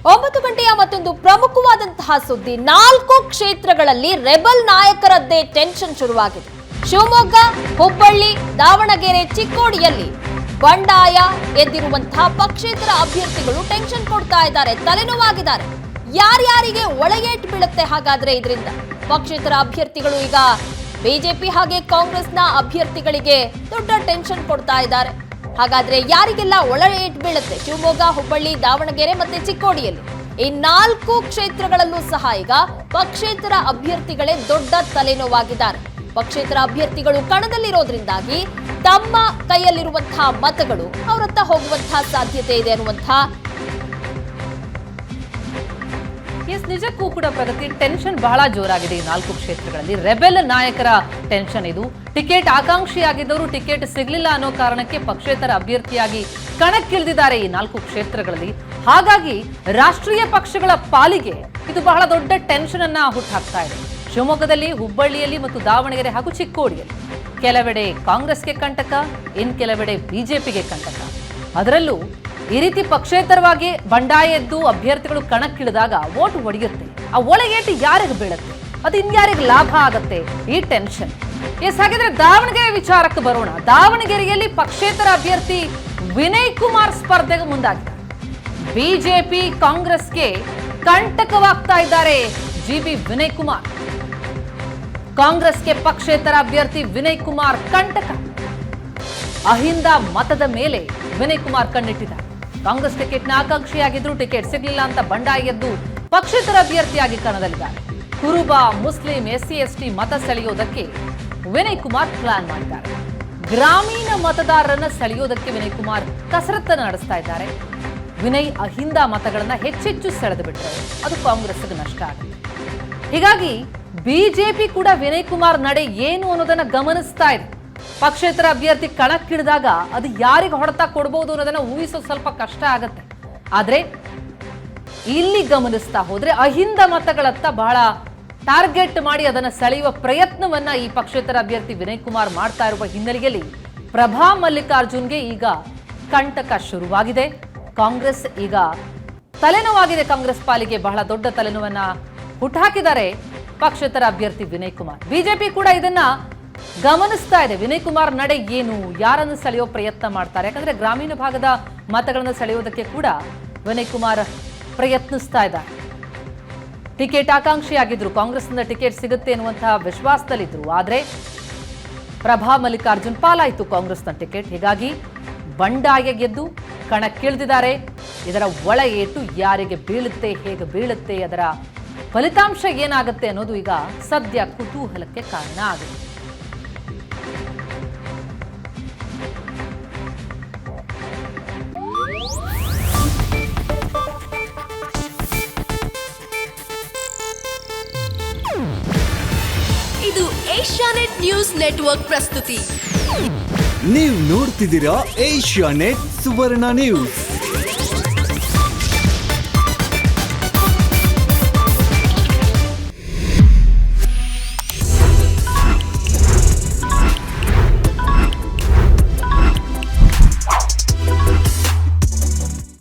9 ಗಂಟೆಯ ಮತ್ತೊಂದು ಪ್ರಮುಖವಾದಂತಹ ಸುದ್ದಿ. 4 ಕ್ಷೇತ್ರಗಳಲ್ಲಿ ರೆಬಲ್ ನಾಯಕರದ್ದೇ ಟೆನ್ಷನ್ ಶುರುವಾಗಿದೆ. ಶಿವಮೊಗ್ಗ, ಹುಬ್ಬಳ್ಳಿ, ದಾವಣಗೆರೆ, ಚಿಕ್ಕೋಡಿಯಲ್ಲಿ ಬಂಡಾಯ ಎದ್ದಿರುವಂತಹ ಪಕ್ಷೇತರ ಅಭ್ಯರ್ಥಿಗಳು ಟೆನ್ಷನ್ ಕೊಡ್ತಾ ಇದ್ದಾರೆ, ತಲೆನೋವಾಗಿದ್ದಾರೆ. ಯಾರ್ಯಾರಿಗೆ ಒಳಗೇಟ್ ಬೀಳುತ್ತೆ ಹಾಗಾದ್ರೆ ಇದರಿಂದ? ಪಕ್ಷೇತರ ಅಭ್ಯರ್ಥಿಗಳು ಈಗ ಬಿಜೆಪಿ ಹಾಗೆ ಕಾಂಗ್ರೆಸ್ನ ಅಭ್ಯರ್ಥಿಗಳಿಗೆ ದೊಡ್ಡ ಟೆನ್ಷನ್ ಕೊಡ್ತಾ ಇದ್ದಾರೆ. ಹಾಗಾದ್ರೆ ಯಾರಿಗೆಲ್ಲ ಒಳಗೇಟ್ ಬೀಳುತ್ತೆ? ಶಿವಮೊಗ್ಗ, ಹುಬ್ಬಳ್ಳಿ, ದಾವಣಗೆರೆ ಮತ್ತೆ ಚಿಕ್ಕೋಡಿಯಲ್ಲಿ ಈ 4 ಕ್ಷೇತ್ರಗಳಲ್ಲೂ ಸಹ ಈಗ ಪಕ್ಷೇತರ ಅಭ್ಯರ್ಥಿಗಳೇ ದೊಡ್ಡ ತಲೆನೋವಾಗಿದ್ದಾರೆ. ಪಕ್ಷೇತರ ಅಭ್ಯರ್ಥಿಗಳು ಕಣದಲ್ಲಿರೋದ್ರಿಂದಾಗಿ ತಮ್ಮ ಕೈಯಲ್ಲಿರುವಂತಹ ಮತಗಳು ಅವರತ್ತ ಹೋಗುವಂತಹ ಸಾಧ್ಯತೆ ಇದೆ ಅನ್ನುವಂತಹ ನಿಜಕ್ಕೂ ಕೂಡ ಪ್ರಗತಿ ಟೆನ್ಷನ್ ಬಹಳ ಜೋರಾಗಿದೆ. ಈ 4 ಕ್ಷೇತ್ರಗಳಲ್ಲಿ ರೆಬೆಲ್ ನಾಯಕರ ಟೆನ್ಷನ್ ಇದು. ಟಿಕೆಟ್ ಆಕಾಂಕ್ಷಿಯಾಗಿದ್ದವರು ಟಿಕೆಟ್ ಸಿಗಲಿಲ್ಲ ಅನ್ನೋ ಕಾರಣಕ್ಕೆ ಪಕ್ಷೇತರ ಅಭ್ಯರ್ಥಿಯಾಗಿ ಕಣಕ್ಕಿಳಿದಿದ್ದಾರೆ ಈ 4 ಕ್ಷೇತ್ರಗಳಲ್ಲಿ. ಹಾಗಾಗಿ ರಾಷ್ಟ್ರೀಯ ಪಕ್ಷಗಳ ಪಾಲಿಗೆ ಇದು ಬಹಳ ದೊಡ್ಡ ಟೆನ್ಷನ್ ಅನ್ನ ಹುಟ್ಟಾಕ್ತಾ ಇದೆ. ಶಿವಮೊಗ್ಗದಲ್ಲಿ, ಹುಬ್ಬಳ್ಳಿಯಲ್ಲಿ ಮತ್ತು ದಾವಣಗೆರೆ ಹಾಗೂ ಚಿಕ್ಕೋಡಿಯಲ್ಲಿ ಕೆಲವೆಡೆ ಕಾಂಗ್ರೆಸ್ಗೆ ಕಂಟಕ, ಇನ್ ಕೆಲವೆಡೆ ಬಿಜೆಪಿಗೆ ಕಂಟಕ. ಅದರಲ್ಲೂ ಈ ರೀತಿ ಪಕ್ಷೇತರವಾಗಿ ಬಂಡಾಯ ಎದ್ದು ಅಭ್ಯರ್ಥಿಗಳು ಕಣಕ್ಕಿಳಿದಾಗ ವೋಟ್ ಒಡೆಯುತ್ತೆ. ಆ ಒಳಗೇಟು ಯಾರಿಗೆ ಬೀಳುತ್ತೆ, ಅದು ಇನ್ಯಾರಿಗೆ ಲಾಭ ಆಗತ್ತೆ, ಈ ಟೆನ್ಷನ್. ಹಾಗಿದ್ರೆ ದಾವಣಗೆರೆ ವಿಚಾರಕ್ಕೆ ಬರೋಣ. ದಾವಣಗೆರೆಯಲ್ಲಿ ಪಕ್ಷೇತರ ಅಭ್ಯರ್ಥಿ ವಿನಯ್ ಕುಮಾರ್ ಸ್ಪರ್ಧೆಗೆ ಮುಂದಾಗಿದ್ದಾರೆ. ಬಿಜೆಪಿ ಕಾಂಗ್ರೆಸ್ಗೆ ಕಂಟಕವಾಗ್ತಾ ಇದ್ದಾರೆ ಜಿಬಿ ವಿನಯ್ ಕುಮಾರ್. ಕಾಂಗ್ರೆಸ್ಗೆ ಪಕ್ಷೇತರ ಅಭ್ಯರ್ಥಿ ವಿನಯ್ ಕುಮಾರ್ ಕಂಟಕ. ಅಹಿಂದ ಮತದ ಮೇಲೆ ವಿನಯ್ ಕುಮಾರ್ ಕಣ್ಣಿಟ್ಟಿದ್ದಾರೆ. ಕಾಂಗ್ರೆಸ್ ಟಿಕೆಟ್ನ ಆಕಾಂಕ್ಷಿಯಾಗಿದ್ರು ಟಿಕೆಟ್ ಸಿಗಲಿಲ್ಲ ಅಂತ ಬಂಡಾಯ ಎದ್ದು ಪಕ್ಷೇತರ ಅಭ್ಯರ್ಥಿಯಾಗಿ ಕಣದಲ್ಲಿದ್ದಾರೆ. ಕುರುಬ, ಮುಸ್ಲಿಂ, SC/ST ಮತ ಸೆಳೆಯೋದಕ್ಕೆ ವಿನಯ್ ಕುಮಾರ್ ಪ್ಲಾನ್ ಮಾಡಿದ್ದಾರೆ. ಗ್ರಾಮೀಣ ಮತದಾರರನ್ನ ಸೆಳೆಯೋದಕ್ಕೆ ವಿನಯ್ ಕುಮಾರ್ ಕಸರತ್ತನ್ನು ನಡೆಸ್ತಾ ಇದ್ದಾರೆ. ವಿನಯ್ ಅಹಿಂದ ಮತಗಳನ್ನ ಹೆಚ್ಚೆಚ್ಚು ಸೆಳೆದು ಬಿಟ್ಟರೆ ಅದು ಕಾಂಗ್ರೆಸ್ಗೆ ನಷ್ಟ ಆಗುತ್ತೆ. ಹೀಗಾಗಿ ಬಿಜೆಪಿ ಕೂಡ ವಿನಯ್ ಕುಮಾರ್ ನಡೆ ಏನು ಅನ್ನೋದನ್ನ ಗಮನಿಸ್ತಾ ಇದೆ. ಪಕ್ಷೇತರ ಅಭ್ಯರ್ಥಿ ಕಣಕ್ಕಿಳಿದಾಗ ಅದು ಯಾರಿಗೆ ಹೊಡೆತ ಕೊಡಬಹುದು ಅನ್ನೋದನ್ನ ಊಹಿಸೋದು ಸ್ವಲ್ಪ ಕಷ್ಟ ಆಗತ್ತೆ. ಆದ್ರೆ ಇಲ್ಲಿ ಗಮನಿಸ್ತಾ ಹೋದ್ರೆ ಅಹಿಂದ ಮತಗಳತ್ತ ಬಹಳ ಟಾರ್ಗೆಟ್ ಮಾಡಿ ಅದನ್ನ ಸೆಳೆಯುವ ಪ್ರಯತ್ನವನ್ನ ಈ ಪಕ್ಷೇತರ ಅಭ್ಯರ್ಥಿ ವಿನಯ್ ಕುಮಾರ್ ಮಾಡ್ತಾ ಇರುವ ಹಿನ್ನೆಲೆಯಲ್ಲಿ ಪ್ರಭಾ ಮಲ್ಲಿಕಾರ್ಜುನ್ಗೆ ಈಗ ಕಂಟಕ ಶುರುವಾಗಿದೆ. ಕಾಂಗ್ರೆಸ್ ಈಗ ತಲೆನೋವಾಗಿದೆ. ಕಾಂಗ್ರೆಸ್ ಪಾಲಿಗೆ ಬಹಳ ದೊಡ್ಡ ತಲೆನೋವನ್ನ ಹುಟ್ಟುಹಾಕಿದ್ದಾರೆ ಪಕ್ಷೇತರ ಅಭ್ಯರ್ಥಿ ವಿನಯ್ ಕುಮಾರ್. ಬಿಜೆಪಿ ಕೂಡ ಇದನ್ನ ಗಮನಿಸ್ತಾ ಇದೆ. ವಿನಯ್ ಕುಮಾರ್ ನಡೆ ಏನು, ಯಾರನ್ನು ಸೆಳೆಯೋ ಪ್ರಯತ್ನ ಮಾಡ್ತಾರೆ? ಯಾಕಂದ್ರೆ ಗ್ರಾಮೀಣ ಭಾಗದ ಮತಗಳನ್ನು ಸೆಳೆಯೋದಕ್ಕೆ ಕೂಡ ವಿನಯ್ ಕುಮಾರ್ ಪ್ರಯತ್ನಿಸ್ತಾ ಇದ್ದಾರೆ. ಟಿಕೆಟ್ ಆಕಾಂಕ್ಷಿಯಾಗಿದ್ರು, ಕಾಂಗ್ರೆಸ್ನಿಂದ ಟಿಕೆಟ್ ಸಿಗುತ್ತೆ ಅನ್ನುವಂತಹ ವಿಶ್ವಾಸದಲ್ಲಿದ್ರು. ಆದ್ರೆ ಪ್ರಭಾ ಮಲ್ಲಿಕಾರ್ಜುನ್ ಪಾಲಾಯಿತು ಕಾಂಗ್ರೆಸ್ನ ಟಿಕೆಟ್. ಹೀಗಾಗಿ ಬಂಡಾಯ ಗೆದ್ದು ಕಣಕ್ಕಿಳಿದಿದ್ದಾರೆ. ಇದರ ಒಳ ಏಟು ಯಾರಿಗೆ ಬೀಳುತ್ತೆ, ಹೇಗೆ ಬೀಳುತ್ತೆ, ಅದರ ಫಲಿತಾಂಶ ಏನಾಗುತ್ತೆ ಅನ್ನೋದು ಈಗ ಸದ್ಯ ಕುತೂಹಲಕ್ಕೆ ಕಾರಣ ಆಗಿದೆ. ಇದು ಏಷ್ಯಾನೆಟ್ ನ್ಯೂಸ್ ನೆಟ್ವರ್ಕ್ ಪ್ರಸ್ತುತಿ. ನೀವು ನೋಡ್ತಿದ್ದೀರಾ ಏಷ್ಯಾನೆಟ್ ಸುವರ್ಣ ನ್ಯೂಸ್.